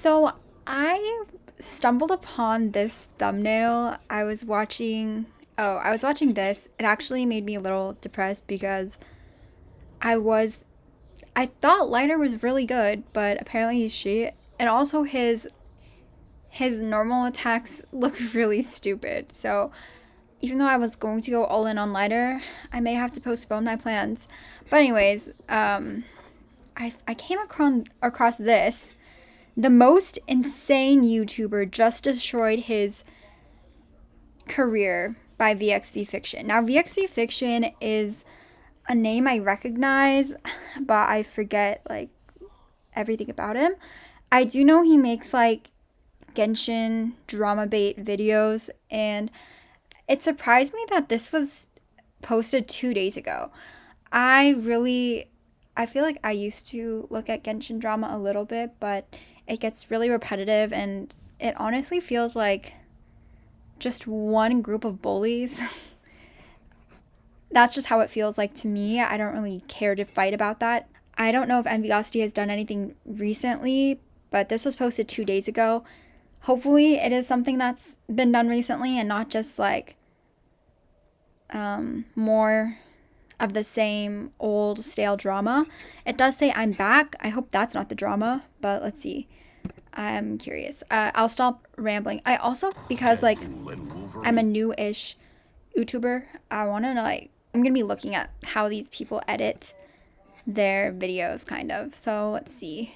So I stumbled upon this thumbnail. I was watching this. It actually made me a little depressed because I was I thought Lighter was really good, but apparently he's shit. And also his normal attacks look really stupid. So even though I was going to go all in on Lighter, I may have to postpone my plans. But anyways, I came across this. The most insane YouTuber just destroyed his career by VxV Fiction. Now, VxV Fiction is a name I recognize, but I forget like everything about him. I do know he makes like Genshin dramabait videos, and it surprised me that this was posted 2 days ago. I feel like I used to look at Genshin drama a little bit, but it gets really repetitive and it honestly feels like just one group of bullies. That's just how it feels like to me. I don't really care to fight about that. I don't know if Enviosity has done anything recently, but this was posted 2 days ago. Hopefully, it is something that's been done recently and not just like more of the same old stale drama. It does say I'm back. I hope that's not the drama, but let's see. I'm curious. I'll stop rambling. I also, because like I'm a new-ish YouTuber, I'm gonna be looking at how these people edit their videos, kind of. So let's see.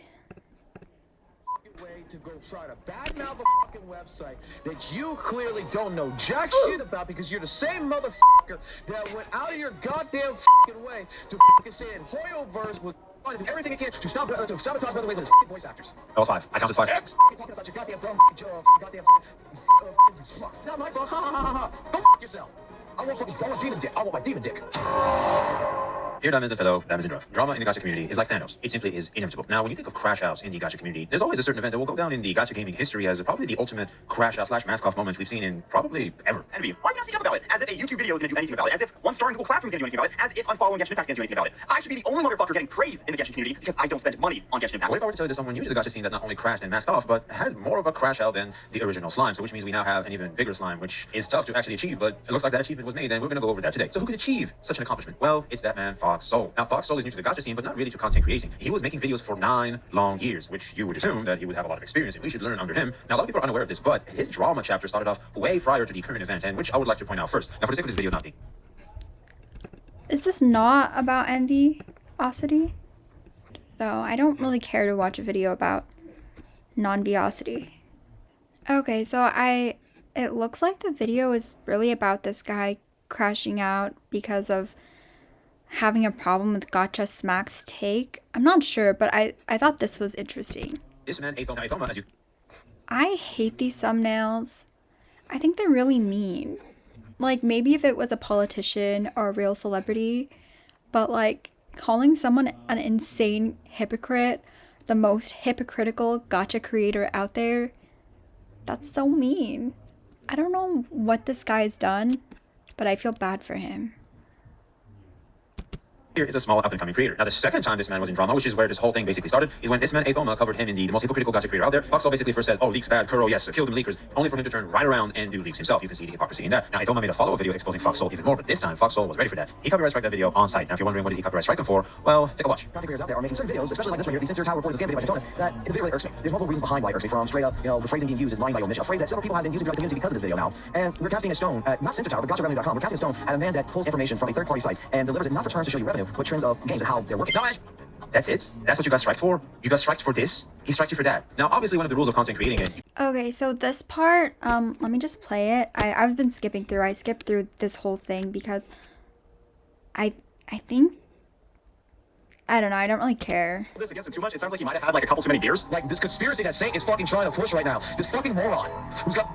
To go try to badmouth a fucking website that you clearly don't know jack shit about because you're the same motherfucker that went out of your goddamn fucking way to fucking say in Hoyoverse was and everything it can to sabotage by the way with his voice actors. That was five. I counted five. Talking about your goddamn dumb goddamn it's not my fault. Ha ha ha ha. Go yourself. I want demon dick. I want my demon dick. Dear Diamonds and fellow Diamonds and Druff, drama in the gacha community is like Thanos. It simply is inevitable. Now, when you think of crash outs in the gacha community, there's always a certain event that will go down in the gacha gaming history as probably the ultimate crash out / mask off moment we've seen in probably ever. Envy. Why are you not speaking up about it? As if a YouTube video is going to do anything about it. As if one star in Google Classroom is going to do anything about it. As if unfollowing Genshin Impact is going to do anything about it. I should be the only motherfucker getting praise in the Genshin community because I don't spend money on Genshin Impact. What if I were to tell you there's someone new to the gacha scene that not only crashed and masked off, but had more of a crash out than the original slime, so which means we now have an even bigger slime, which is tough to actually achieve, but it looks like that achievement was made, and we're going to go over that today. So who could achieve such an accomplishment? Well, it's that man, Fox Soul. Now, Fox Soul is new to the gacha scene, but not really to content creating. He was making videos for 9 long years, which you would assume that he would have a lot of experience, and we should learn under him. Now, a lot of people are unaware of this, but his drama chapter started off way prior to the current event, and which I would like to point out first. Now, for the sake of this video not being... Is this not about enviosity? Though I don't really care to watch a video about non-viosity. Okay, so it looks like the video is really about this guy crashing out because of having a problem with Gacha Smack's take. I'm not sure, but I thought this was interesting. This man, Athoma, as you... I hate these thumbnails. I think they're really mean. Like, maybe if it was a politician or a real celebrity, but like calling someone an insane hypocrite, the most hypocritical gacha creator out there, that's so mean. I don't know what this guy's done, but I feel bad for him. Here is a small up-and-coming creator. Now, the second time this man was in drama, which is where this whole thing basically started, is when this man, Athoma, covered him in the most hypocritical gacha creator out there. Foxhole basically first said, oh, leaks bad, Kuro, yes, kill them leakers, only for him to turn right around and do leaks himself. You can see the hypocrisy in that. Now, Athoma made a follow-up video exposing Foxhole even more, but this time, Foxhole was ready for that. He copyright strike that video on site. Now, if you're wondering what did he copyright strike him for, well, take a watch. Content creators out there are making certain videos, especially like this one here, the Sincere Tower Report is a scam video by Santonis, that the video really irks me. There's multiple reasons behind why it irks me. From straight up, the phrasing being used is lying by omission, a phrase that several people have been using throughout the community because of this video now. And we're casting a stone at, not Sincere Tower, but gachagaming.com, we're casting a stone at a man that pulls information from a third-party site and delivers it not for terms to show you revenue, but trends of games and how they're working. No, that's it? That's what you got striked for? You got striked for this? He striked you for that. Now, obviously, one of the rules of content creating is... Okay, so this part, let me just play it. I've been skipping through. I skipped through this whole thing because I think... I don't know, I don't really care. This against him too much. It sounds like he might have had like a couple too many beers. Like this conspiracy that Saint is fucking trying to push right now. This fucking moron who's got...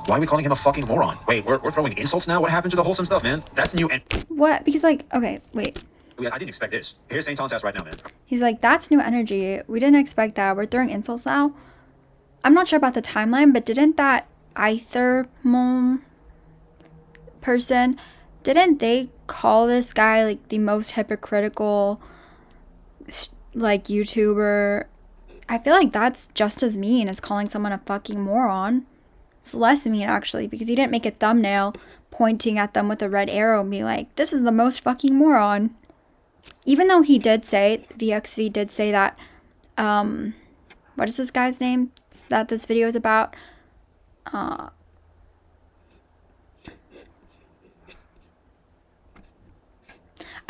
Why are we calling him a fucking moron? Wait, we're throwing insults now? What happened to the wholesome stuff, man? That's new and... What? Because like, okay, wait. I didn't expect this. Here's Saint Ton's ass right now, man. He's like, that's new energy. We didn't expect that. We're throwing insults now. I'm not sure about the timeline, but didn't that Aethermon person, didn't they call this guy like the most hypocritical like YouTuber I feel like that's just as mean as calling someone a fucking moron. It's less mean, actually, because he didn't make a thumbnail pointing at them with a red arrow and be like, this is the most fucking moron. Even though he did say, VxV did say that, what is this guy's name that this video is about? I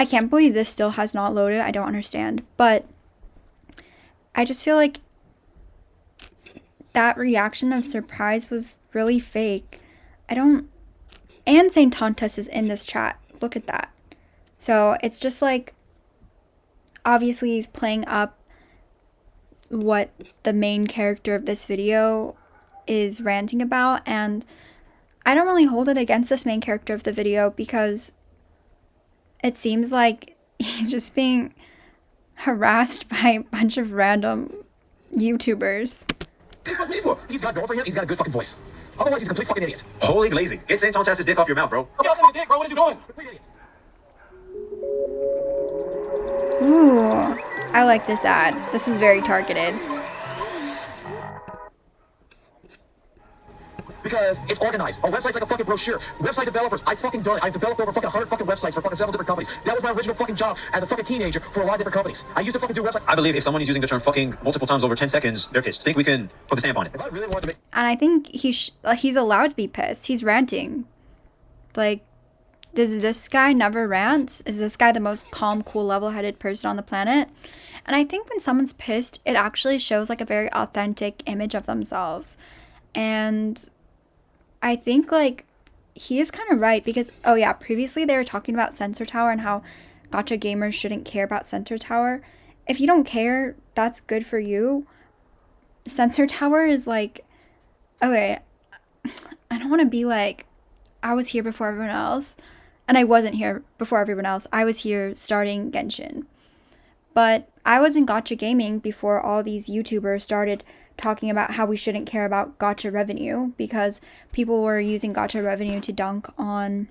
can't believe this still has not loaded. I don't understand. But I just feel like that reaction of surprise was really fake. And Saint Tontus is in this chat. Look at that. So it's just like, obviously he's playing up what the main character of this video is ranting about, and I don't really hold it against this main character of the video because it seems like he's just being harassed by a bunch of random YouTubers. He's got a girlfriend here, he's got a good fucking voice. Otherwise, he's a complete fucking idiot. Holy glazing. Get St. Tontus's dick off your mouth, bro. Okay, I'll dick, bro. What are you doing? Complete idiot. Ooh, I like this ad. This is very targeted. Because it's organized. A website's like a fucking brochure. Website developers, I've fucking done it. I've developed over fucking 100 fucking websites for fucking several different companies. That was my original fucking job as a fucking teenager for a lot of different companies. I used to fucking do websites. I believe if someone is using the term fucking multiple times over 10 seconds, they're pissed. Think we can put the stamp on it. If I really wanted to make... And I think he's allowed to be pissed. He's ranting. Like, does this guy never rant? Is this guy the most calm, cool, level-headed person on the planet? And I think when someone's pissed, it actually shows like a very authentic image of themselves. And I think like he is kind of right because, oh yeah, previously they were talking about Sensor Tower and how gacha gamers shouldn't care about Sensor Tower. If you don't care, that's good for you. Sensor Tower is like, okay, I don't want to be like, I was here before everyone else. And I wasn't here before everyone else. I was here starting Genshin. But I was in gacha gaming before all these YouTubers started talking about how we shouldn't care about gacha revenue because people were using gacha revenue to dunk on,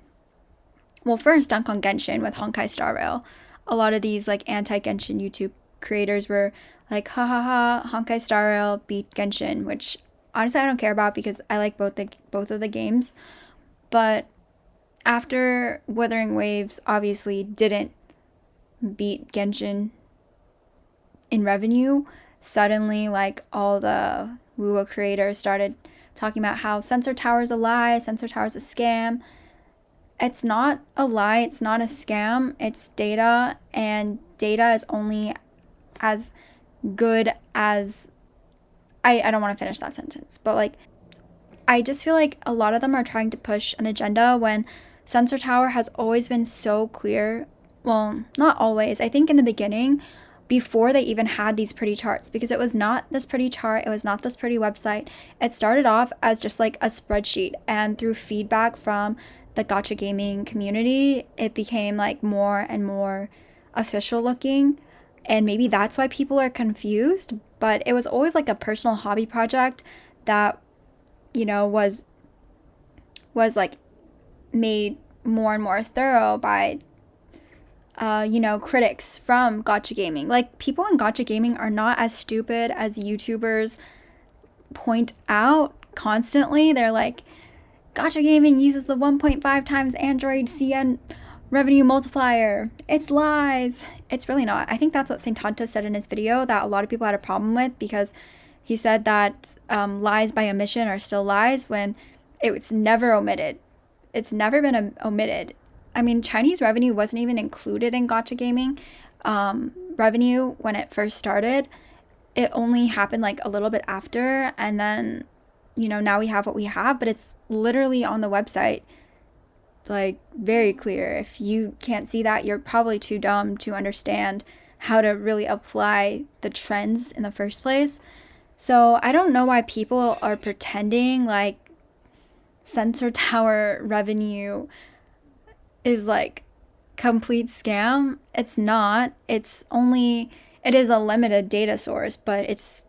well, first dunk on Genshin with Honkai Star Rail. A lot of these like anti-Genshin YouTube creators were like, ha ha ha, Honkai Star Rail beat Genshin, which honestly I don't care about because I like both of the games. But after Wuthering Waves obviously didn't beat Genshin in revenue, suddenly like all the WoWa creators started talking about how Sensor Tower is a lie, Sensor Tower is a scam. It's not a lie, it's not a scam, it's data, and data is only as good as... I don't want to finish that sentence, but like, I just feel like a lot of them are trying to push an agenda when Sensor Tower has always been so clear. Well, not always. I think in the beginning, before they even had these pretty charts, because it was not this pretty chart, it was not this pretty website. It started off as just like a spreadsheet, and through feedback from the gacha gaming community, it became like more and more official looking. And maybe that's why people are confused, but it was always like a personal hobby project that, you know, was like made more and more thorough by you know, critics from gacha gaming. Like, people in gacha gaming are not as stupid as YouTubers point out constantly. They're like, gacha gaming uses the 1.5 times Android CN revenue multiplier. It's lies. It's really not. I think that's what Saint Tontus said in his video that a lot of people had a problem with, because he said that lies by omission are still lies when it's never omitted. It's never been omitted. I mean, Chinese revenue wasn't even included in gacha gaming revenue when it first started. It only happened like a little bit after, and then, you know, now we have what we have, but it's literally on the website, like, very clear. If you can't see that, you're probably too dumb to understand how to really apply the trends in the first place. So I don't know why people are pretending like Sensor Tower revenue is like complete scam. It's not. It is a limited data source, but it's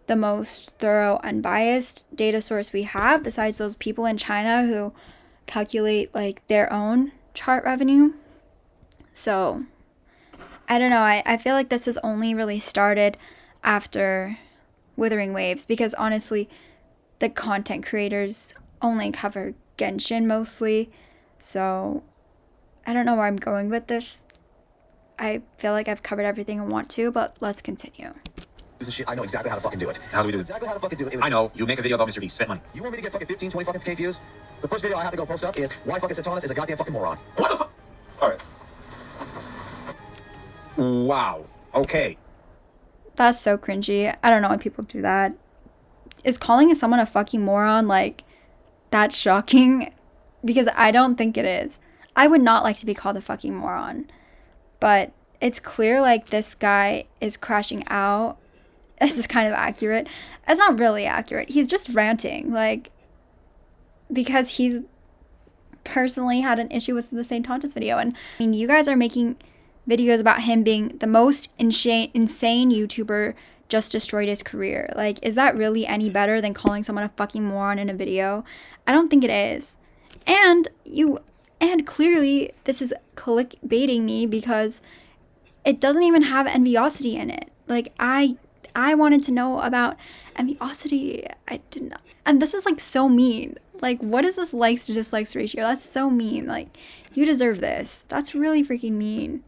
the most thorough, unbiased data source we have, besides those people in China who calculate like their own chart revenue. So I don't know. I feel like this has only really started after Wuthering Waves, because honestly, the content creators only cover Genshin mostly. So I don't know where I'm going with this. I feel like I've covered everything I want to, but let's continue. This shit, I know exactly how to fucking do it. How do we do it? Exactly how to fucking do it. I know. You make a video about Mr. Beast. Spend money. You want me to get fucking 15, 20 fucking K views? The first video I have to go post up is why fucking Satanas is a goddamn fucking moron. What the fuck? Alright. Wow. Okay. That's so cringy. I don't know why people do that. Is calling someone a fucking moron like that shocking? Because I don't think it is. I would not like to be called a fucking moron. But it's clear like this guy is crashing out. This is kind of accurate. It's not really accurate. He's just ranting, like, because he's personally had an issue with the St. Tontas video. And I mean, you guys are making videos about him being the most insane YouTuber, just destroyed his career. Like, is that really any better than calling someone a fucking moron in a video? I don't think it is. And clearly this is clickbaiting me because it doesn't even have enviosity in it. Like, I wanted to know about enviosity. I didn't. And this is like so mean. Like, what is this likes to dislikes ratio? That's so mean. Like, you deserve this. That's really freaking mean.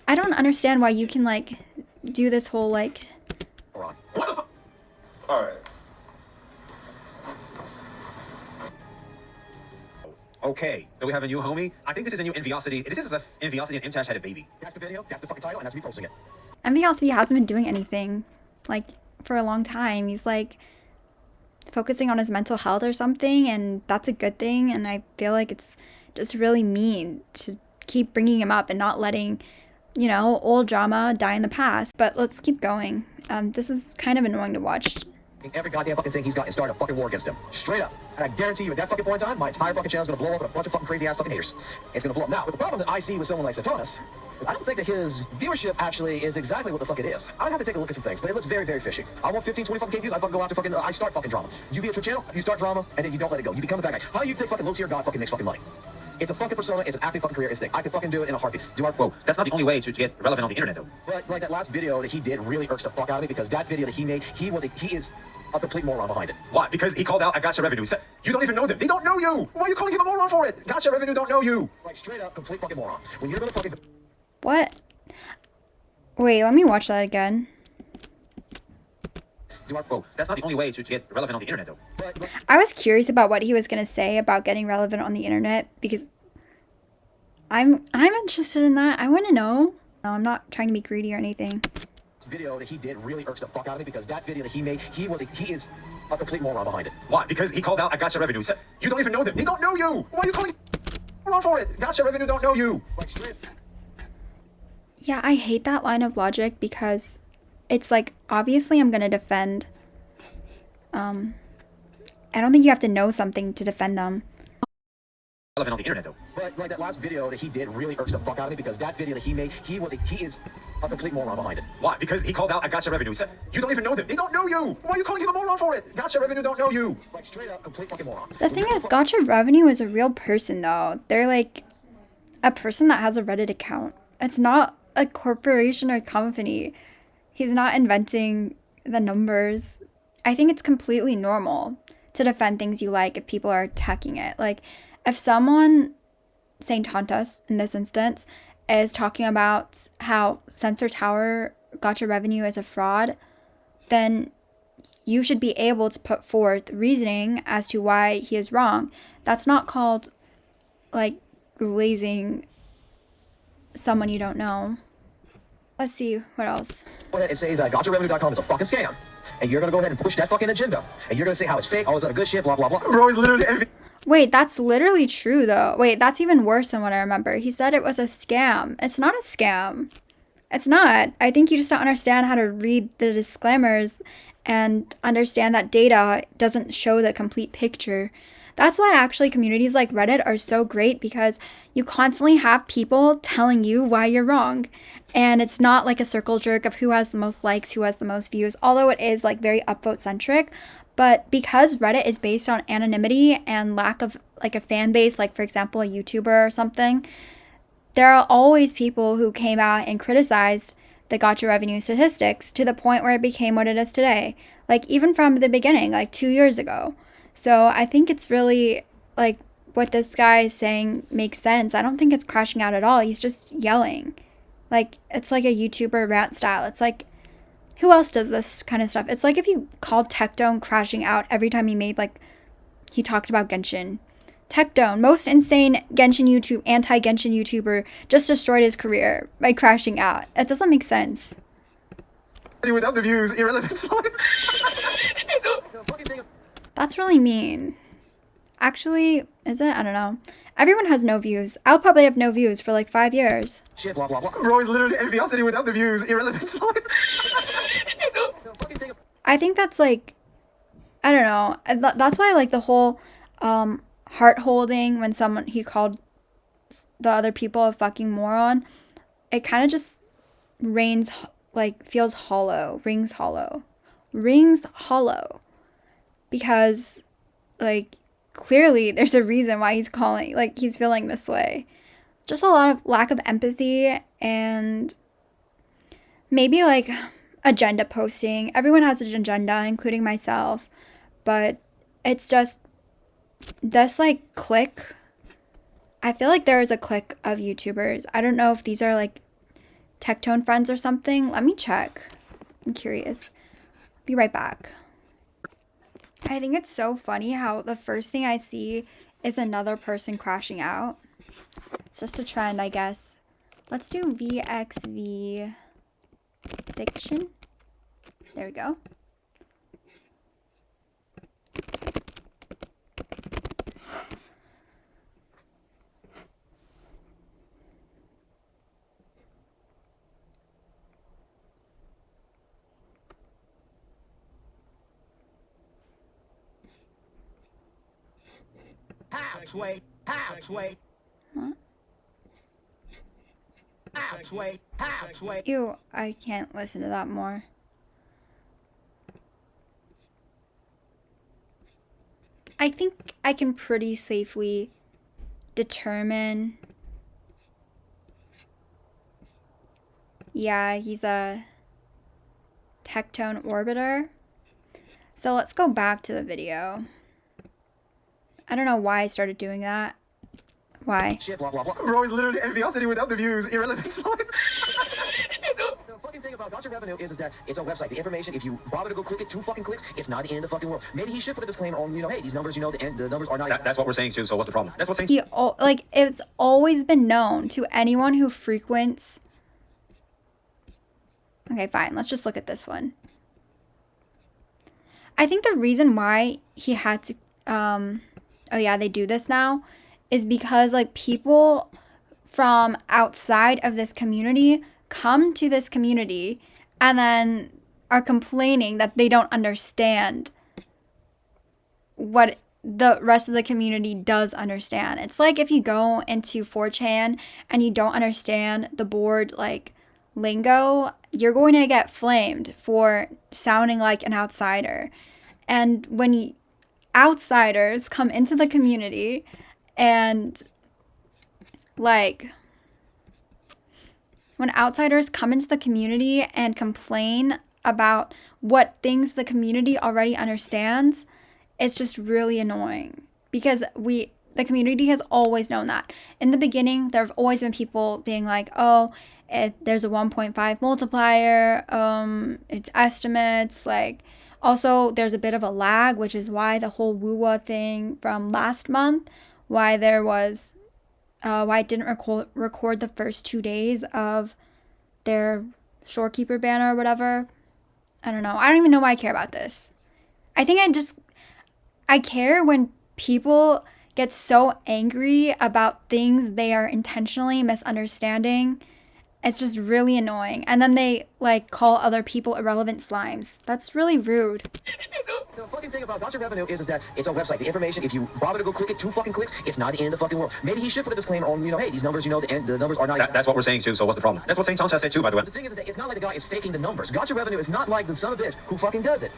I don't understand why you can like do this whole like. What the fuck? Alright. Okay, so we have a new homie. I think this is a new enviosity. This is a enviosity and Imtash had a baby. That's the video, that's the fucking title, and that's me posting it. Enviosity hasn't been doing anything like for a long time. He's like focusing on his mental health or something, and that's a good thing. And I feel like it's just really mean to keep bringing him up and not letting, you know, old drama die in the past. But let's keep going. This is kind of annoying to watch. Every goddamn fucking thing he's got and start a fucking war against him. Straight up. And I guarantee you at that fucking point in time, my entire fucking channel's gonna blow up with a bunch of fucking crazy ass fucking haters. It's gonna blow up. Now, but the problem that I see with someone like Satanas is I don't think that his viewership actually is exactly what the fuck it is. I have to take a look at some things, but it looks very, very fishy. I want 15, 20 fucking K views, I fucking go after fucking, I start fucking drama. You be a Twitch channel, you start drama, and then you don't let it go. You become the bad guy. How do you think fucking low tier god fucking makes fucking money? It's a fucking persona, it's an active fucking career instinct. I can fucking do it in a heartbeat. Whoa, that's not the only way to get relevant on the internet though. But like that last video that he did really irks the fuck out of me because that video that he made, he is a complete moron behind it. Why? Because he called out a gacha revenue. You don't even know them. They don't know you. Why are you calling him a moron for it? Gacha revenue don't know you. Like straight up, complete fucking moron. When you're gonna fucking... What? Wait, let me watch that again. Whoa, that's not the only way to get relevant on the internet though. I was curious about what he was going to say about getting relevant on the internet because I'm interested in that. I want to know. No, I'm not trying to be greedy or anything. Video that he did really irks the fuck out of me because that video that he made, he is a complete moron behind it. Why? Because he called out a gacha revenue. You don't even know them. They don't know you. Why are you calling him a moron for it? Gacha revenue don't know you. Like straight... Yeah, I hate that line of logic because it's like, obviously I'm going to defend. I don't think you have to know something to defend them. Relevant on the internet though. But like that last video that he did really irks the fuck out of me because that video that he made, he is a complete moron behind it. Why? Because he called out a gacha revenue. You don't even know them. They don't know you. Why are you calling him a moron for it? Gacha revenue don't know you. Like straight up, complete fucking moron. The thing is, Gacha Revenue is a real person though. They're like a person that has a Reddit account. It's not a corporation or company. He's not inventing the numbers. I think it's completely normal to defend things you like if people are attacking it. Like, if someone, St. Tontas in this instance, is talking about how Sensor Tower Gacha Revenue is a fraud, then you should be able to put forth reasoning as to why he is wrong. That's not called, like, glazing someone you don't know. Let's see, what else? Go ahead and say that gacharevenue.com is a fucking scam. And you're gonna go ahead and push that fucking agenda. And you're gonna say how it's fake, all this other good shit, blah, blah, blah. Bro, he's literally envy. Wait, that's literally true though. Wait, that's even worse than what I remember. He said it was a scam. It's not a scam. It's not. I think you just don't understand how to read the disclaimers and understand that data doesn't show the complete picture. That's why actually communities like Reddit are so great because you constantly have people telling you why you're wrong. And it's not like a circle jerk of who has the most likes, who has the most views, although it is like very upvote centric. But because Reddit is based on anonymity and lack of like a fan base, like for example, a YouTuber or something, there are always people who came out and criticized the Gacha Revenue statistics to the point where it became what it is today. like even from the beginning, like 2 years ago. So I think it's really like what this guy is saying makes sense. I don't think it's crashing out at all. He's just yelling. Like it's like a YouTuber rant style. It's like, who else does this kind of stuff? It's like if you called Tectone crashing out every time he made, like, he talked about Genshin. Tectone, most insane anti-Genshin YouTuber, just destroyed his career by crashing out. It doesn't make sense. Without the views, irrelevant slime. That's really mean. Actually, is it? I don't know. Everyone has no views. I'll probably have no views for like 5 years. Shit, blah, blah, blah. Bro is literally enviosity without the views, irrelevant slime. I think that's like, I don't know. That's why like the whole heart holding when he called the other people a fucking moron, it kind of just feels hollow, rings hollow, because like clearly there's a reason why he's feeling this way. Just a lot of lack of empathy and maybe like agenda posting. Everyone has an agenda, including myself, but it's just this like clique. I feel like there is a clique of YouTubers. I don't know if these are like Tectone friends or something. Let me check. I'm curious. Be right back. I think it's so funny how the first thing I see is another person crashing out. It's just a trend, I guess. Let's do VxV Fiction. There we go. Halfway. Ew, I can't listen to that more. I think I can pretty safely determine. Yeah, he's a Tectone orbiter. So let's go back to the video. I don't know why I started doing that. Why? Shit, blah, blah, blah. Bro is literally enviosity without the views, irrelevant slime. The fucking thing about gacha revenue is that it's a website. The information, if you bother to go click it 2 fucking clicks, it's not the end of the fucking world. Maybe he should put a disclaimer on, hey, these numbers, the numbers are not. That's what we're saying too. So what's the problem? That's what's saying. It's always been known to anyone who frequents. Okay, fine. Let's just look at this one. I think the reason why he had to, oh yeah, they do this now, is because like people from outside of this community come to this community and then are complaining that they don't understand what the rest of the community does understand. It's like if you go into 4chan and you don't understand the borred like lingo, you're going to get flamed for sounding like an outsider. And when outsiders come into the community and like when outsiders come into the community and complain about what things the community already understands, it's just really annoying because the community has always known that. In the beginning, there have always been people being like, oh, there's a 1.5 multiplier, it's estimates, like, also there's a bit of a lag, which is why the whole wuthering thing from last month, why it didn't record the first 2 days of their shorekeeper banner or whatever. I don't know. I don't even know why I care about this. I think I care when people get so angry about things they are intentionally misunderstanding. It's just really annoying. And then they like call other people irrelevant slimes. That's really rude. The fucking thing about gacha revenue is that it's a website. The information, if you bother to go click it 2 fucking clicks, it's not the end of the fucking world. Maybe he should put a disclaimer on, hey, these numbers, the numbers are not. That's what we're saying too. So what's the problem? That's what Saint John said too, by the way. The thing is that it's not like the guy is faking the numbers. Gacha revenue is not like the son of a bitch who fucking does it.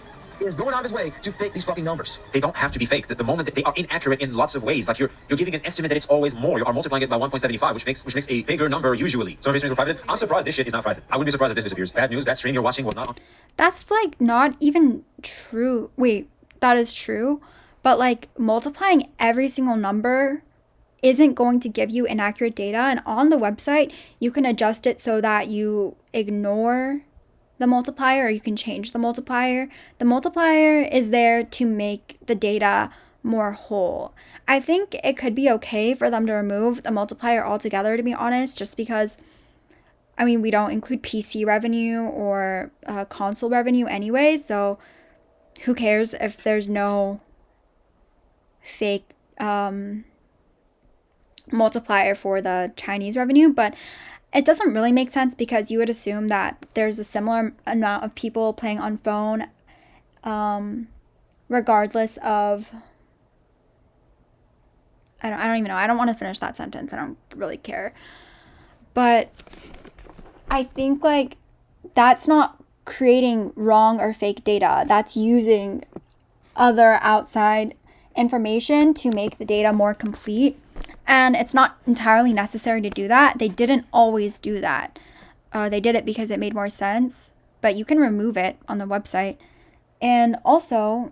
is going out of his way to fake these fucking numbers. They don't have to be fake. The moment that they are inaccurate in lots of ways. Like you're giving an estimate that it's always more. You are multiplying it by 1.75, which makes a bigger number usually. So if streams were private, I'm surprised this shit is not private. I wouldn't be surprised if this disappears. Bad news, that stream you're watching was not on. That's like not even true. Wait, that is true. But like multiplying every single number isn't going to give you inaccurate data. And on the website, you can adjust it so that you ignore the multiplier, or you can change the multiplier. The multiplier is there to make the data more whole. I think it could be okay for them to remove the multiplier altogether, to be honest, just because, I mean, we don't include PC revenue or console revenue anyway, so who cares if there's no fake multiplier for the Chinese revenue. But it doesn't really make sense because you would assume that there's a similar amount of people playing on phone, regardless of, I don't even know. I don't want to finish that sentence. I don't really care. But I think like that's not creating wrong or fake data. That's using other outside information to make the data more complete. And it's not entirely necessary to do that. They didn't always do that. They did it because it made more sense, but you can remove it on the website. And also,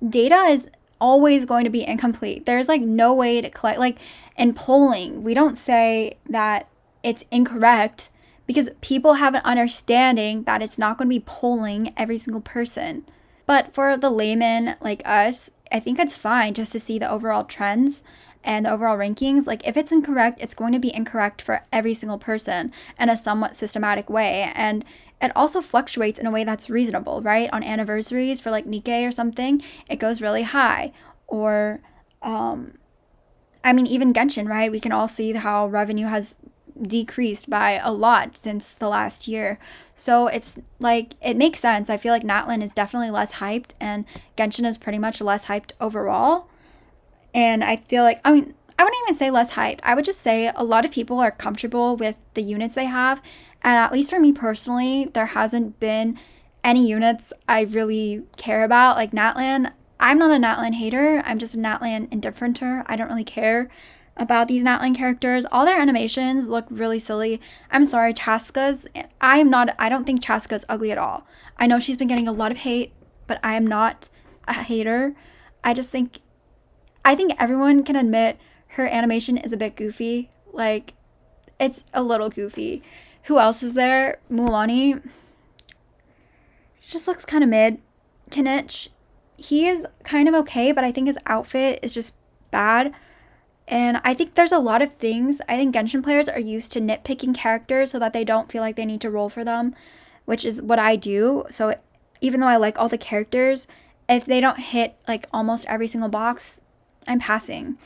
data is always going to be incomplete. There's like no way to collect, like in polling, we don't say that it's incorrect because people have an understanding that it's not going to be polling every single person. But for the layman like us, I think it's fine just to see the overall trends and the overall rankings. Like if it's incorrect, it's going to be incorrect for every single person in a somewhat systematic way. And it also fluctuates in a way that's reasonable, right? On anniversaries for like Nikkei or something, it goes really high. Or, I mean, even Genshin, right? We can all see how revenue has decreased by a lot since the last year. So it's like, it makes sense. I feel like Natlan is definitely less hyped and Genshin is pretty much less hyped overall. And I feel like, I mean, I wouldn't even say less hyped. I would just say a lot of people are comfortable with the units they have. And at least for me personally, there hasn't been any units I really care about. Like Natlan, I'm not a Natlan hater. I'm just a Natlan indifferenter. I don't really care about these Natlan characters. All their animations look really silly. I'm sorry, Chaska's, I don't think Chaska's ugly at all. I know she's been getting a lot of hate, but I am not a hater. I think everyone can admit her animation is a bit goofy. Like, it's a little goofy. Who else is there? Mulani. She just looks kind of mid. Kinich. He is kind of okay, but I think his outfit is just bad. And I think there's a lot of things. I think Genshin players are used to nitpicking characters so that they don't feel like they need to roll for them, which is what I do. So even though I like all the characters, if they don't hit like almost every single box, I'm passing.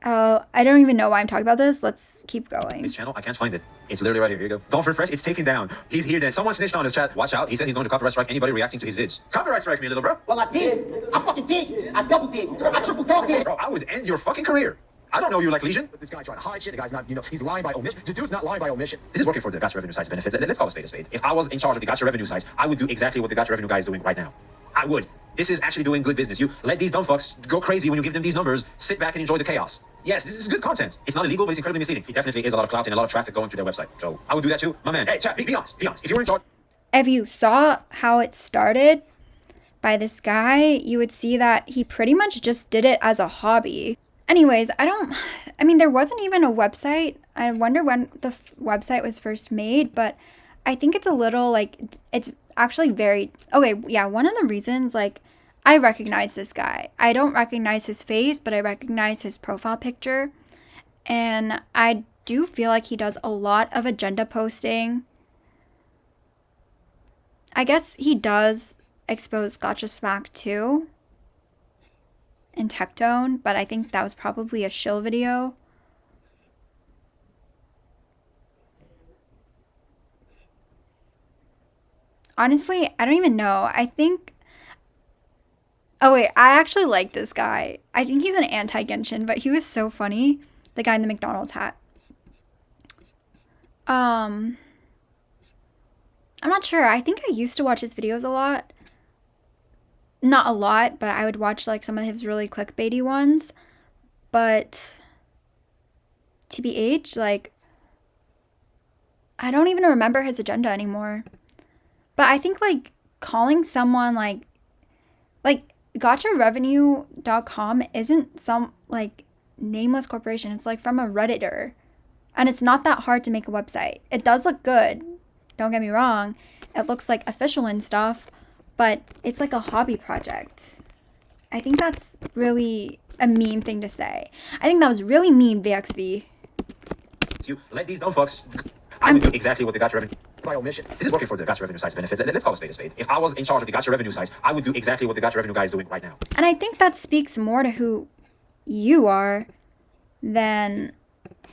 I don't even know why I'm talking about this. Let's keep going. His channel, I can't find it. It's literally right here. Here you go. Don't refresh. It's taken down. He's here then. Someone snitched on his chat. Watch out. He said he's going to copyright strike anybody reacting to his vids. Copyright strike me, little bro. Well, I did. I fucking did. I double did. I triple dog did. Bro, I would end your fucking career. I don't know you like Legion. But this guy trying to hide shit. The guy's not, he's lying by omission. The dude's not lying by omission. This is working for the gacha revenue site's benefit. Let's call a spade a spade. If I was in charge of the gacha revenue site, I would do exactly what the gacha revenue guy is doing right now. I would. This is actually doing good business. You let these dumb fucks go crazy when you give them these numbers, sit back and enjoy the chaos. Yes, this is good content. It's not illegal, but it's incredibly misleading. It definitely is a lot of clout and a lot of traffic going to their website. So I would do that too. My man, hey, chat, be honest, be honest. If you were in charge... If you saw how it started by this guy, you would see that he pretty much just did it as a hobby. Anyways, I mean, there wasn't even a website. I wonder when the website was first made, but I think it's a little, like, it's actually very... Okay, yeah, one of the reasons, like, I recognize this guy. I don't recognize his face, but I recognize his profile picture. And I do feel like he does a lot of agenda posting. I guess he does expose Gacha Smack too in Tectone, but I think that was probably a shill video. Honestly, I don't even know. I think... Oh wait, I actually like this guy. I think he's an anti-Genshin, but he was so funny. The guy in the McDonald's hat. I'm not sure. I think I used to watch his videos a lot. not a lot, but I would watch like some of his really clickbaity ones. But TBH, like, I don't even remember his agenda anymore. But I think like calling someone like gacharevenue.com isn't some like nameless corporation. It's like from a Redditor. And it's not that hard to make a website. It does look good. Don't get me wrong. It looks like official and stuff, but it's like a hobby project. I think that's really a mean thing to say. I think that was really mean, VxV. You let these dumb fucks. I would do exactly what the gacha revenue. By omission. This is working for the gacha revenue site's benefit. Let's call a spade a spade. If I was in charge of the gacha revenue site, I would do exactly what the gacha revenue guy is doing right now. And I think that speaks more to who you are than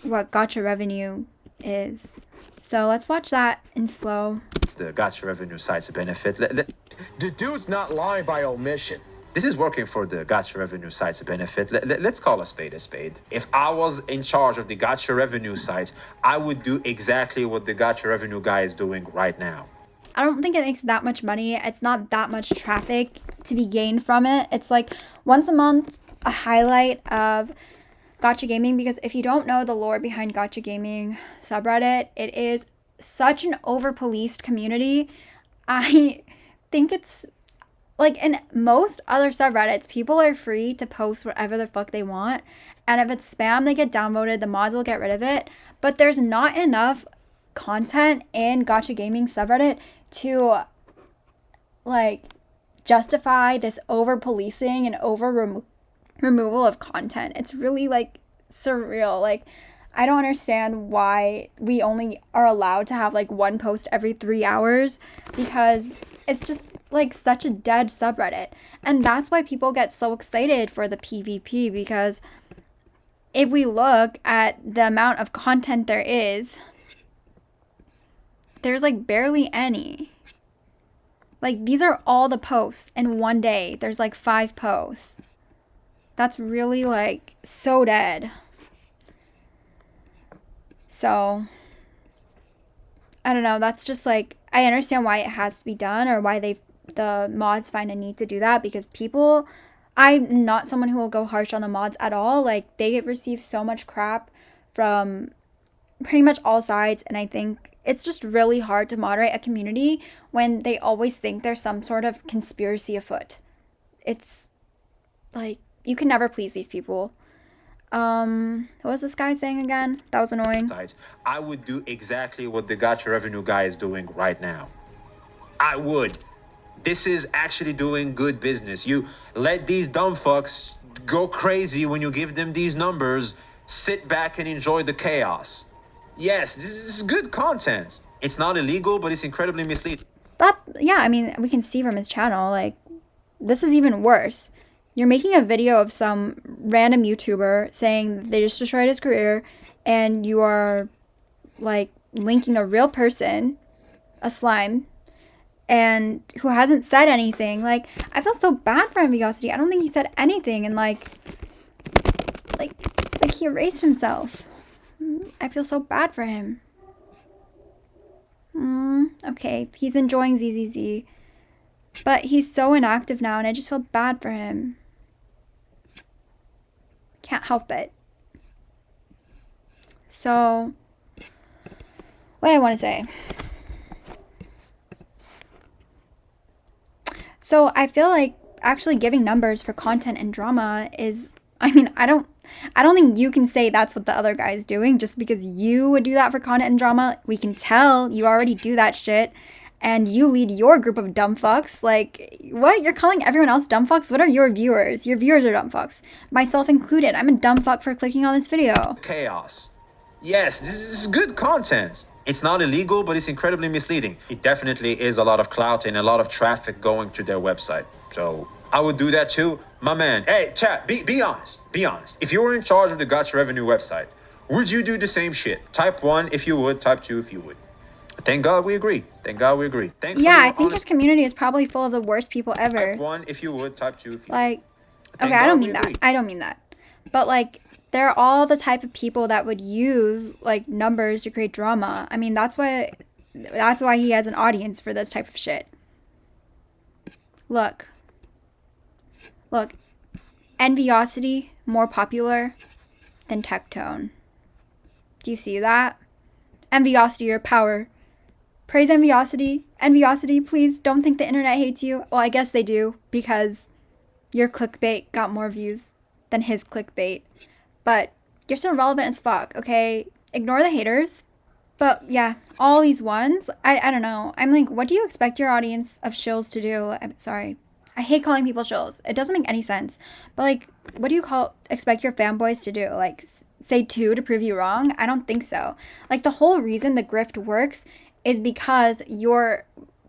what gacha revenue is. So let's watch that in slow. The gacha revenue site's benefit. The dude's not lying by omission. This is working for the gacha revenue site's benefit. Let's call a spade a spade. If I was in charge of the gacha revenue site, I would do exactly what the gacha revenue guy is doing right now. I don't think it makes that much money. It's not that much traffic to be gained from it. It's like once a month, a highlight of gachagaming, because if you don't know the lore behind gachagaming subreddit, it is such an over-policed community. I think it's like in most other subreddits, people are free to post whatever the fuck they want. And if it's spam, they get downvoted, the mods will get rid of it. But there's not enough content in gachagaming subreddit to like justify this over-policing and removal of content. It's really like surreal. Like, I don't understand why we only are allowed to have like one post every 3 hours, because it's just like such a dead subreddit. And that's why people get so excited for the PvP, because if we look at the amount of content there is, there's like barely any. Like, these are all the posts in one day. There's like 5 posts. That's really like so dead. So, I don't know. That's just like, I understand why it has to be done, or why the mods find a need to do that, because people, I'm not someone who will go harsh on the mods at all. Like, they receive so much crap from pretty much all sides, and I think it's just really hard to moderate a community when they always think there's some sort of conspiracy afoot. It's like, you can never please these people. What was this guy saying again? That was annoying. I would do exactly what the gacha revenue guy is doing right now. I would. This is actually doing good business. You let these dumb fucks go crazy when you give them these numbers. Sit back and enjoy the chaos. Yes, this is good content. It's not illegal, but it's incredibly misleading. Yeah, I mean, we can see from his channel, like, this is even worse. You're making a video of some random YouTuber saying they just destroyed his career, and you are, like, linking a real person, a slime, and who hasn't said anything. Like, I feel so bad for him, Vigosity. I don't think he said anything, and, like, he erased himself. I feel so bad for him. Okay, he's enjoying ZZZ. But he's so inactive now, and I just feel bad for him. Can't help it. So, what do I want to say? So, I feel like actually giving numbers for content and drama is, I mean, I don't think you can say that's what the other guy's doing just because you would do that for content and drama. We can tell you already do that shit, and you lead your group of dumb fucks. Like, what? You're calling everyone else dumb fucks? What are your viewers? Your viewers are dumb fucks. Myself included. I'm a dumb fuck for clicking on this video. Chaos. Yes, this is good content. It's not illegal, but it's incredibly misleading. It definitely is a lot of clout and a lot of traffic going to their website. So I would do that too. My man, hey, chat, be honest. Be honest. If you were in charge of the gacha revenue website, would you do the same shit? Type 1 if you would, type 2 if you would. Thank God we agree. Thank God we agree. Yeah, I think his community is probably full of the worst people ever. Type 1 if you would, type 2 if you like, would. Okay, I don't mean that. I don't mean that. But, like, they're all the type of people that would use, like, numbers to create drama. I mean, that's why he has an audience for this type of shit. Look. Look, Enviosity more popular than Tectone. Do you see that? Enviosity or power. Praise Enviosity. Enviosity, please don't think the internet hates you. Well, I guess they do, because your clickbait got more views than his clickbait. But you're still relevant as fuck, okay? Ignore the haters. But yeah, all these ones, I don't know. I'm like, what do you expect your audience of shills to do? I'm sorry. I hate calling people shills. It doesn't make any sense. But like, what do you expect your fanboys to do? Like, say 2 to prove you wrong? I don't think so. Like, the whole reason the grift works is because your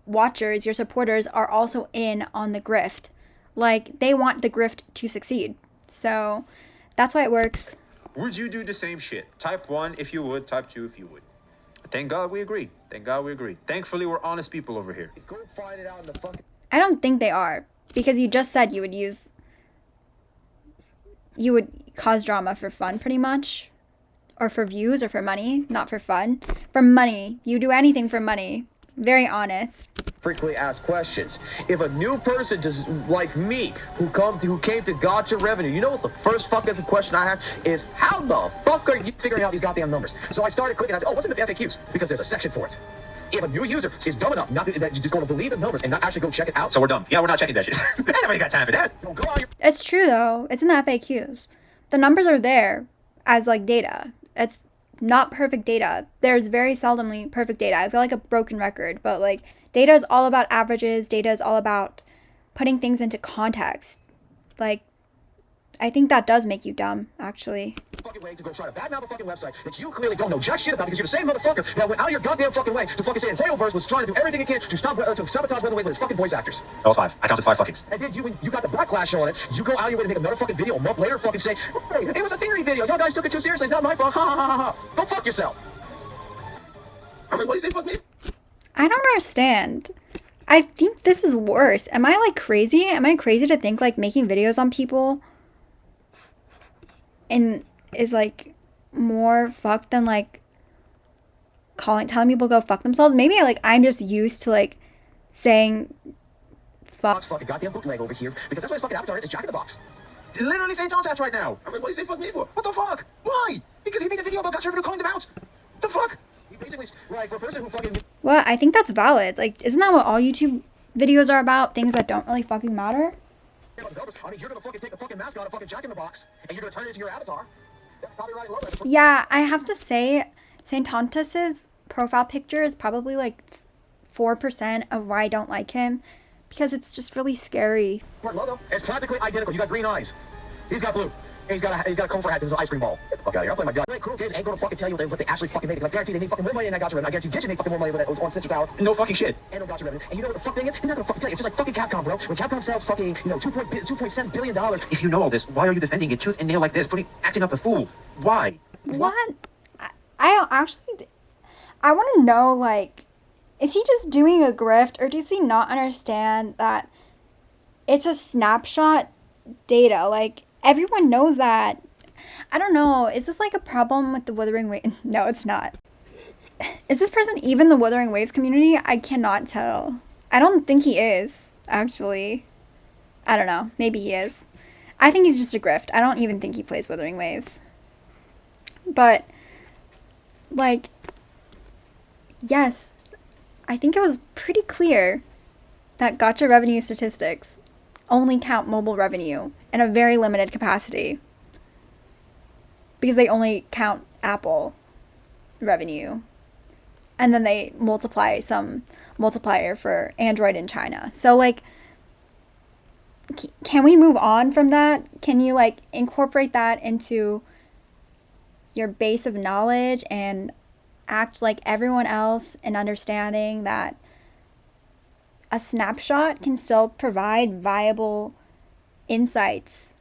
watchers, your supporters are also in on the grift. Like, they want the grift to succeed. So that's why it works. Would you do the same shit? Type 1 if you would, type 2 if you would. Thank God we agree. Thank God we agree. Thankfully, we're honest people over here. Go find it out in the fucking... I don't think they are, because you just said you would cause drama for fun, pretty much. Or for views, or for money, not for fun. For money. You do anything for money. Very honest. Frequently asked questions. If a new person just like me who came to gacha revenue, you know what the first fucking question I have is, how the fuck are you figuring out these goddamn numbers? So I started clicking. I said, oh, what's in the FAQs? Because there's a section for it. If a new user is dumb enough not to, that you're just going to believe the numbers and not actually go check it out. So we're dumb. Yeah, we're not checking that shit. Nobody got time for that. Don't go out your... It's true though. It's in the FAQs. The numbers are there as like data. It's not perfect data. There's very seldomly perfect data. I feel like a broken record, but like data is all about averages. Data is all about putting things into context. Like, I think that does make you dumb, actually. Fucking way to go try to badmouth a fucking website that you clearly don't know jack shit about, because you're the same motherfucker that went out of your goddamn fucking way to fucking say Inflamelverse was trying to do everything it can to stop to sabotage Weatherwave with his fucking voice actors. That was 5. I counted 5 fuckings. And then when you got the backlash on it, you go out of your way to make another fucking video a month later, fucking say, hey, it was a theory video. Y'all guys took it too seriously. It's not my fault. Ha ha ha ha. Go fuck yourself. I mean, what do you say? Fuck me. I don't understand. I think this is worse. Am I like crazy? Am I crazy to think like making videos on people and is like more fucked than like telling people go fuck themselves? Maybe like I'm just used to like saying fuck. Fucking goddamn bootleg over here, because that's what his fucking avatar is. It's Jack in the Box. It's literally St. John's ass right now. I mean, what do you say fuck me for? What the fuck? Why? Because he made a video about gacha revenue calling them out. The fuck? He basically, like, for a person who fucking... Well, I think that's valid. Like, isn't that what all YouTube videos are about? Things that don't really fucking matter? I mean, you're gonna fucking take a fucking mask out of fucking Jack in the Box, and you're gonna turn it into your avatar. That's copyrighted logo. Yeah, I have to say, St. Tontus's profile picture is probably like 4% of why I don't like him, because it's just really scary. Logo. It's practically identical. You got green eyes. He's got blue. And he's got a comb for a hat. This is an ice cream ball. Get the fuck out of here. I'm playing my god. Right, cool kids ain't gonna fucking tell you what they actually fucking made. Like, guarantee they made fucking more money than that gacha revenue. I guarantee Genshin made fucking more money with it on Sister Tower. No fucking shit. And no gacha revenue. And you know what the fuck thing is? They're not gonna fucking tell you. It's just like fucking Capcom, bro. When Capcom sells fucking, $2.7 billion. If you know all this, why are you defending it tooth and nail like this, acting up a fool? Why? What? I actually, I want to know, like, is he just doing a grift, or does he not understand that it's a snapshot data? Like, everyone knows that. I don't know. Is this like a problem with the Wuthering Waves? No, it's not. Is this person even the Wuthering Waves community? I cannot tell. I don't think he is, actually. I don't know. Maybe he is. I think he's just a grift. I don't even think he plays Wuthering Waves. But, like, yes, I think it was pretty clear that gacha revenue statistics only count mobile revenue in a very limited capacity, because they only count Apple revenue, and then they multiply some multiplier for Android in China. So, like, can we move on from that? Can you, like, incorporate that into your base of knowledge and act like everyone else in understanding that a snapshot can still provide viable insights?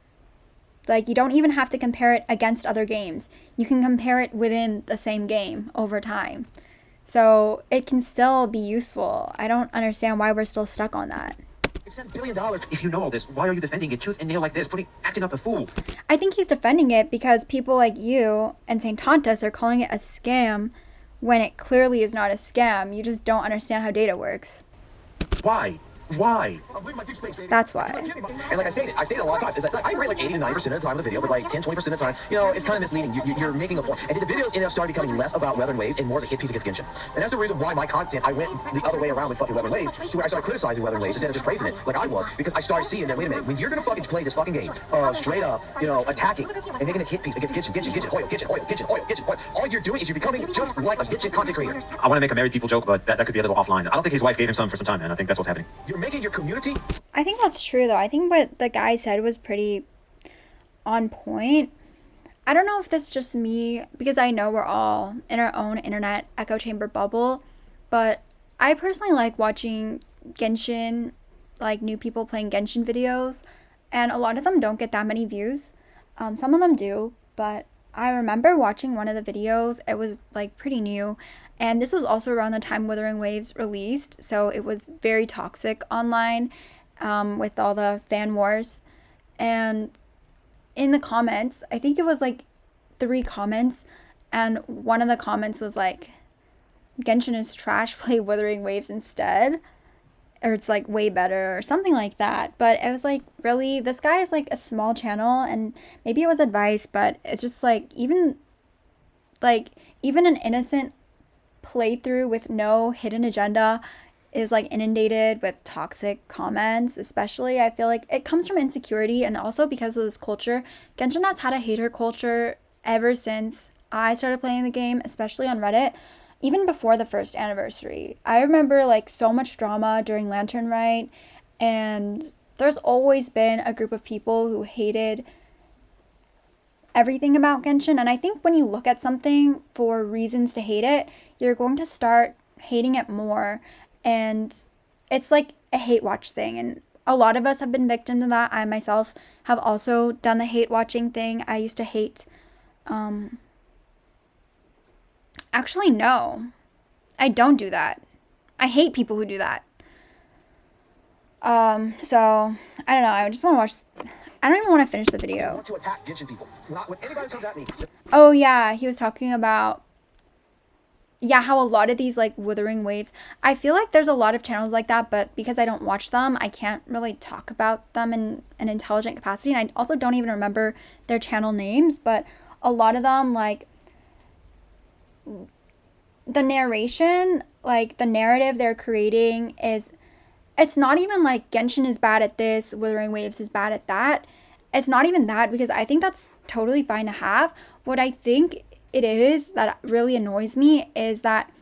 Like, you don't even have to compare it against other games. You can compare it within the same game over time. So it can still be useful. I don't understand why we're still stuck on that. $7 billion. If you know all this, why are you defending it tooth and nail like this, acting up a fool? I think he's defending it because people like you and St. Tontus are calling it a scam when it clearly is not a scam. You just don't understand how data works. Why? Why? That's why. And like I stated a lot of times, is that like, I agree like 80 to 90% of the time of the video, but like 10, 20% of the time, you know, it's kind of misleading. You're making a point. And the videos ended up starting becoming less about Wuthering Waves and more as a hit piece against Genshin. And that's the reason why my content, I went the other way around with fucking Wuthering Waves, to where I started criticizing Wuthering Waves instead of just praising it, like I was, because I started seeing that, wait a minute, when you're gonna fucking play this fucking game, straight up, you know, attacking and making a hit piece against Genshin, oil, all you're doing is you're becoming just like a Genshin content creator. I want to make a married people joke, but that could be a little offline. I don't think his wife gave him some for some time, man. I think that's what's happening. You're making your community. I think that's true, though. I think what the guy said was pretty on point. I don't know if this is just me, because I know we're all in our own internet echo chamber bubble, but I personally like watching Genshin, like new people playing Genshin videos, and a lot of them don't get that many views. Some of them do, but I remember watching one of the videos. It was like pretty new, and this was also around the time Wuthering Waves released, so it was very toxic online, with all the fan wars. And in the comments, I think it was like 3 comments, and one of the comments was like, Genshin is trash, play Wuthering Waves instead, or it's like way better or something like that. But it was like, really, this guy is like a small channel, and maybe it was advice, but it's just like even an innocent playthrough with no hidden agenda is like inundated with toxic comments. Especially, I feel like it comes from insecurity, and also because of this culture. Genshin has had a hater culture ever since I started playing the game, especially on Reddit, even before the first anniversary. I remember like so much drama during Lantern Rite, and there's always been a group of people who hated everything about Genshin. And I think when you look at something for reasons to hate it, you're going to start hating it more. And it's like a hate watch thing. And a lot of us have been victim to that. I myself have also done the hate watching thing. I used to hate, actually, no, I don't do that. I hate people who do that. So I don't know. I just want to watch. I don't even want to finish the video. To attack Genshin people. Not when anybody comes at me. Oh yeah, he was talking about, yeah, how a lot of these like Wuthering Waves, I feel like there's a lot of channels like that, but because I don't watch them, I can't really talk about them in an intelligent capacity. And I also don't even remember their channel names, but a lot of them, like, the narration, like the narrative they're creating is, it's not even like Genshin is bad at this, Wuthering Waves is bad at that. It's not even that, because I think that's totally fine to have. What I think it is that really annoys me is that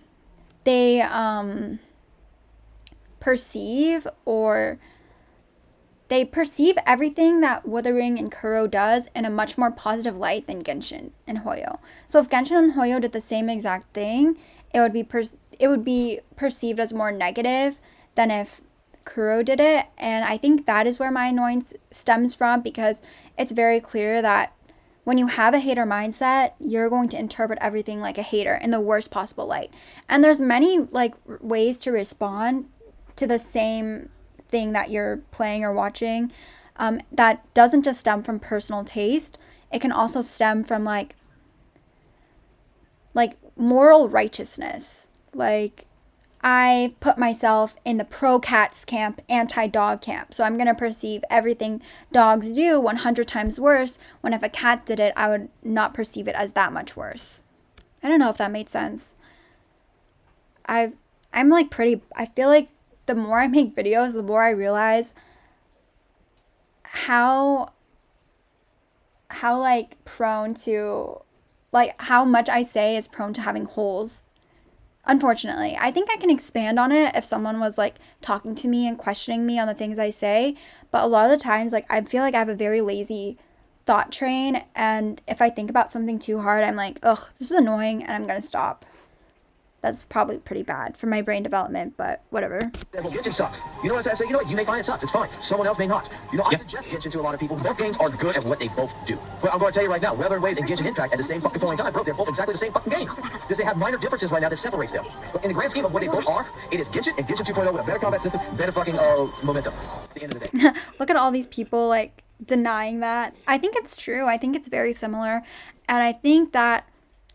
they perceive everything that Wuthering and Kuro does in a much more positive light than Genshin and Hoyo. So if Genshin and Hoyo did the same exact thing, it would be perceived as more negative than if Kuro did it. And I think that is where my annoyance stems from, because it's very clear that when you have a hater mindset, you're going to interpret everything like a hater in the worst possible light. And there's many like ways to respond to the same thing that you're playing or watching, that doesn't just stem from personal taste. It can also stem from like moral righteousness. Like, I put myself in the pro-cats camp, anti-dog camp. So I'm going to perceive everything dogs do 100 times worse, when if a cat did it, I would not perceive it as that much worse. I don't know if that made sense. I feel like the more I make videos, the more I realize how like prone to, like, how much I say is prone to having holes. Unfortunately, I think I can expand on it if someone was like talking to me and questioning me on the things I say. But a lot of the times, like, I feel like I have a very lazy thought train. And if I think about something too hard, I'm like, ugh, this is annoying, and I'm going to stop. That's probably pretty bad for my brain development, but whatever. Well, Genshin sucks. You know what I say? You know what? You may find it sucks. It's fine. Someone else may not. You know, I suggest Genshin to a lot of people. Both games are good at what they both do. But I'm going to tell you right now, Wuthering Waves and Genshin Impact at the same fucking point in time, bro, they're both exactly the same fucking game. Just they have minor differences right now that separates them. But in the grand scheme of what they both are, it is Genshin and Genshin 2.0 with a better combat system, better fucking momentum. At the end of the day. Look at all these people like denying that. I think it's true. I think it's very similar. And I think that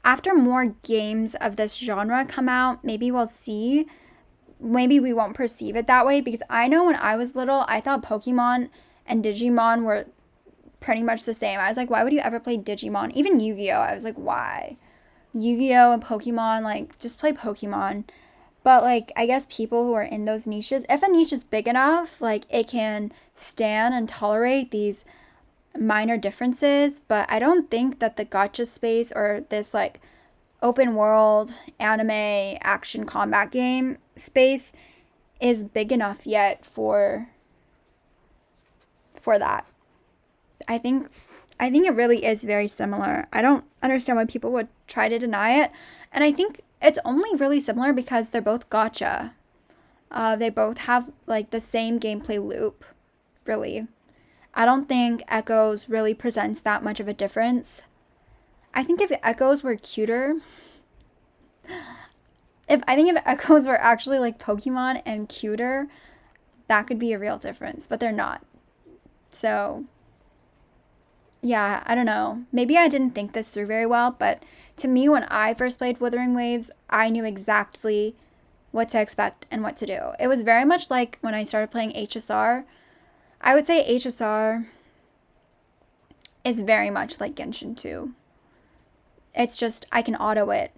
after more games of this genre come out, maybe we'll see maybe we won't perceive it that way, because I know when I was little, I thought Pokemon and Digimon were pretty much the same. I was like, why would you ever play Digimon? Even Yu-Gi-Oh! I was like, why? Yu-Gi-Oh! And Pokemon, like, just play Pokemon. But, like, I guess people who are in those niches, if a niche is big enough, like, it can stand and tolerate these minor differences. But I don't think that the gacha space or this, like, open world anime action combat game space is big enough yet for that. I think it really is very similar. I don't understand why people would try to deny it. And I think it's only really similar because they're both gacha. They both have like the same gameplay loop, really. I don't think Echoes really presents that much of a difference. I think if Echoes were cuter, if Echoes were actually like Pokemon and cuter, that could be a real difference, but they're not. So, yeah, I don't know. Maybe I didn't think this through very well, but to me, when I first played Wuthering Waves, I knew exactly what to expect and what to do. It was very much like when I started playing HSR. I would say HSR is very much like Genshin 2. It's just, I can auto it.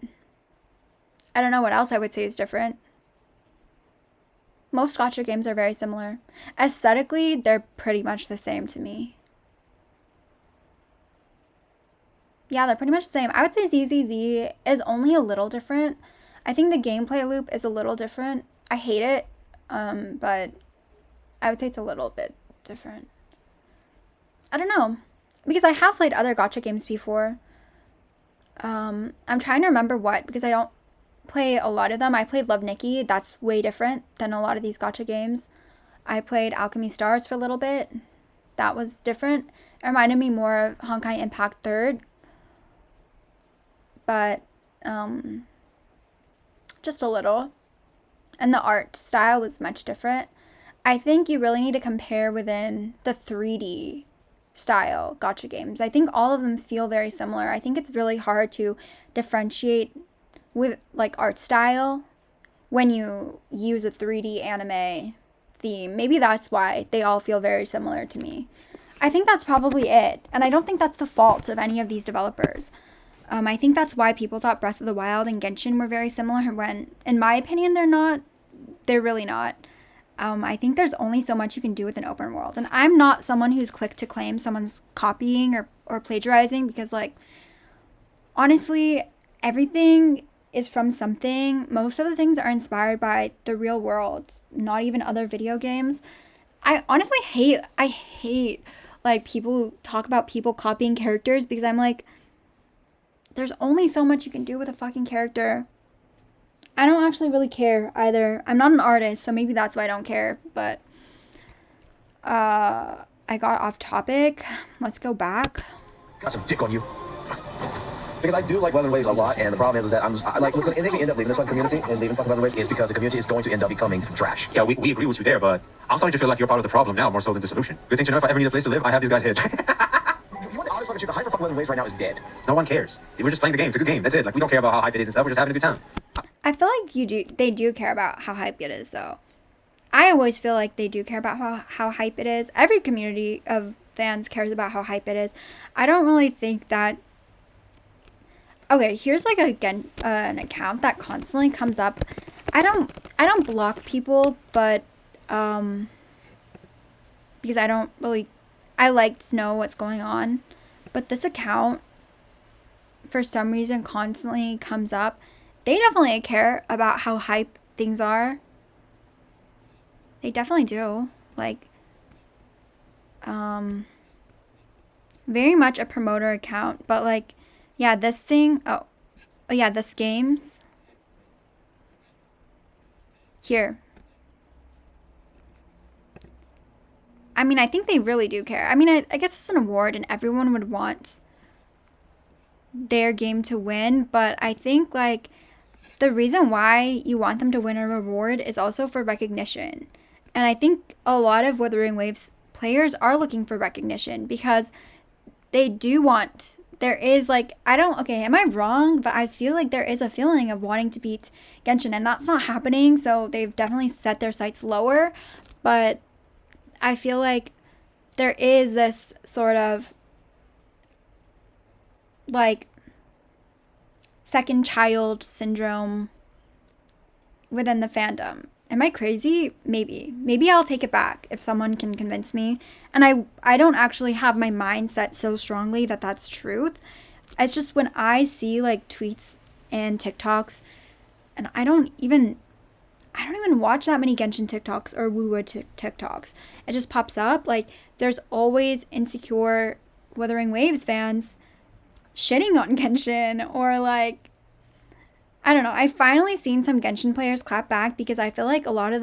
I don't know what else I would say is different. Most gacha games are very similar. Aesthetically, they're pretty much the same to me. Yeah, they're pretty much the same. I would say ZZZ is only a little different. I think the gameplay loop is a little different. I hate it, but I would say it's a little bit different. I don't know, because I have played other gacha games before. I'm trying to remember what, because I don't play a lot of them. I played Love Nikki. That's way different than a lot of these gacha games. I played Alchemy Stars for a little bit. That was different. It reminded me more of Honkai Impact 3rd. But, just a little. And the art style was much different. I think you really need to compare within the 3D style gacha games. I think all of them feel very similar. I think it's really hard to differentiate with like art style when you use a 3D anime theme. Maybe that's why they all feel very similar to me. I think that's probably it. And I don't think that's the fault of any of these developers. I think that's why people thought Breath of the Wild and Genshin were very similar when, in my opinion, they're not. They're really not. I think there's only so much you can do with an open world. And I'm not someone who's quick to claim someone's copying or plagiarizing, because, like, honestly, everything is from something. Most of the things are inspired by the real world, not even other video games. I honestly hate like people who talk about people copying characters, because I'm like, there's only so much you can do with a fucking character. I don't actually really care either. I'm not an artist, so maybe that's why I don't care. But I got off topic. Let's go back. Got some dick on you. Because I do like Wuthering Waves a lot, and the problem is that I like, look, if we end up leaving this one community and leaving fucking Wuthering Waves, it's because the community is going to end up becoming trash. Yeah, we agree with you there, but I'm starting to feel like you're part of the problem now, more so than the solution. Good thing to know, if I ever need a place to live, I have these guys hid. You want the honest fucking shit? The hype for fucking Wuthering Waves right now is dead. No one cares. We're just playing the game. It's a good game. That's it. Like, we don't care about how hype it is and stuff. We're just having a good time. I feel like they do care about how hype it is, though. I always feel like they do care about how hype it is. Every community of fans cares about how hype it is. I don't really think that. Okay, here's like an account that constantly comes up. I don't block people, but because I like to know what's going on. But this account, for some reason, constantly comes up. They definitely care about how hype things are. They definitely do. Like, very much a promoter account, but like, yeah, this thing, oh yeah, this games. Here. I mean, I think they really do care. I mean, I guess it's an award and everyone would want their game to win, but I think, like, the reason why you want them to win a reward is also for recognition. And I think a lot of Wuthering Waves players are looking for recognition, because they do want there is like, I don't, okay, am I wrong? But I feel like there is a feeling of wanting to beat Genshin, and that's not happening. So they've definitely set their sights lower. But I feel like there is this sort of like second child syndrome within the fandom. Am I crazy? Maybe. Maybe I'll take it back if someone can convince me. And I don't actually have my mind set so strongly that that's truth. It's just when I see like tweets and TikToks, and I don't even watch that many Genshin TikToks or wuthering TikToks. It just pops up. Like, there's always insecure Wuthering Waves fans shitting on Genshin, or like, I don't know. I finally seen some Genshin players clap back, because I feel like a lot of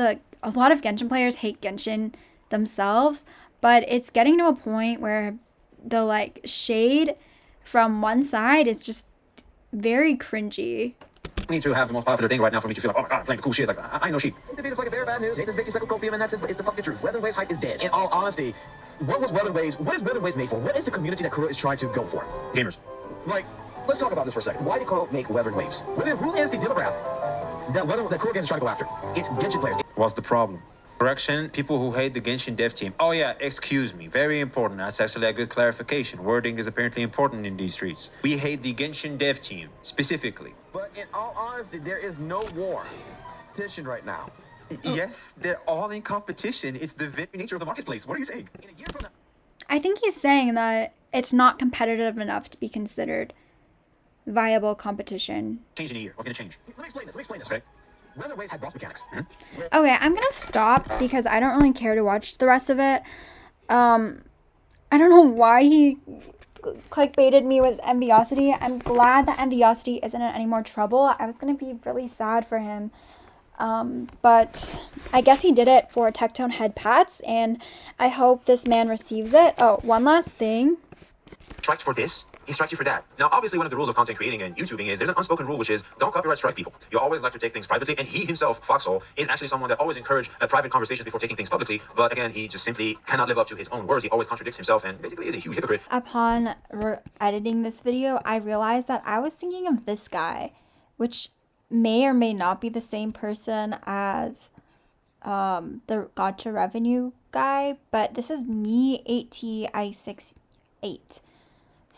Genshin players hate Genshin themselves, but it's getting to a point where the like shade from one side is just very cringy. I need to have the most popular thing right now for me to feel like, oh my god, I'm playing the cool shit. Like, I know sheep. Defeated like a bear, bad news. Hate this big copium, and that's it. It's the fucking truth. Wuthering Waves hype is dead. In all honesty, what was Wuthering Waves? What is Wuthering Waves made for? What is the community that Kuro is trying to go for? Gamers. Like, let's talk about this for a second. Why did Kuro make Wuthering Waves? Who is the demographic that Kuro is trying to go after? It's Genshin players. What's the problem? Correction, people who hate the Genshin dev team. Oh yeah, excuse me, very important. That's actually a good clarification. Wording is apparently important in these streets. We hate the Genshin dev team, specifically. But in all honesty, there is no war competition right now. Yes, they're all in competition. It's the very nature of the marketplace. What are you saying? In a year from now, I think he's saying that it's not competitive enough to be considered viable competition. Change in a year. What's gonna change? let me explain this. Okay. Wuthering Waves had boss mechanics. Okay, I'm gonna stop because I don't really care to watch the rest of it. I don't know why he clickbaited me with Enviosity. I'm glad that Enviosity isn't in any more trouble. I was gonna be really sad for him. But I guess he did it for Tectone head pats, and I hope this man receives it. Oh, one last thing. Striked for this, he strikes you for that. Now, obviously, one of the rules of content creating and YouTubing is there's an unspoken rule, which is don't copyright strike people. You always like to take things privately, and he himself, Foxhole, is actually someone that always encouraged a private conversation before taking things publicly. But again, he just simply cannot live up to his own words. He always contradicts himself and basically is a huge hypocrite. Upon editing this video, I realized that I was thinking of this guy, which may or may not be the same person as the gacha revenue guy, but this is me 8TI68.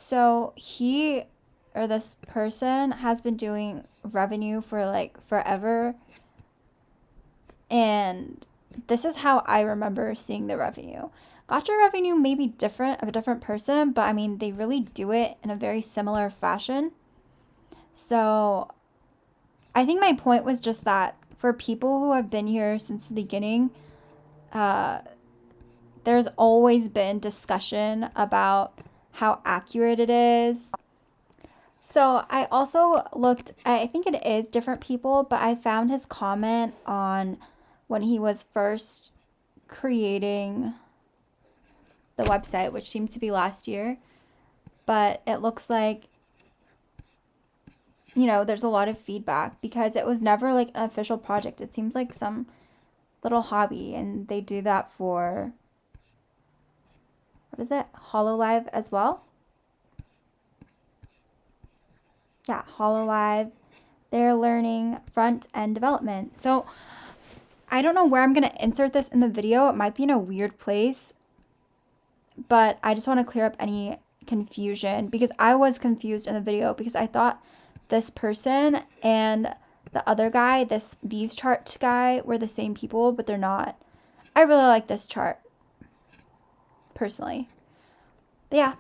So he, or this person, has been doing revenue for like forever, and this is how I remember seeing the revenue. Gacha revenue may be different of a different person, but I mean, they really do it in a very similar fashion. So I think my point was just that for people who have been here since the beginning, there's always been discussion about how accurate it is. So I also looked, I think it is different people, but I found his comment on when he was first creating the website, which seemed to be last year. But it looks like, you know, there's a lot of feedback because it was never like an official project. It seems like some little hobby, and they do that for, what is it? HoloLive as well? Yeah, HoloLive. They're learning front-end development. So I don't know where I'm going to insert this in the video. It might be in a weird place, but I just want to clear up any confusion because I was confused in the video because I thought this person and the other guy, these chart guy, were the same people, but they're not. I really like this chart, personally. But yeah.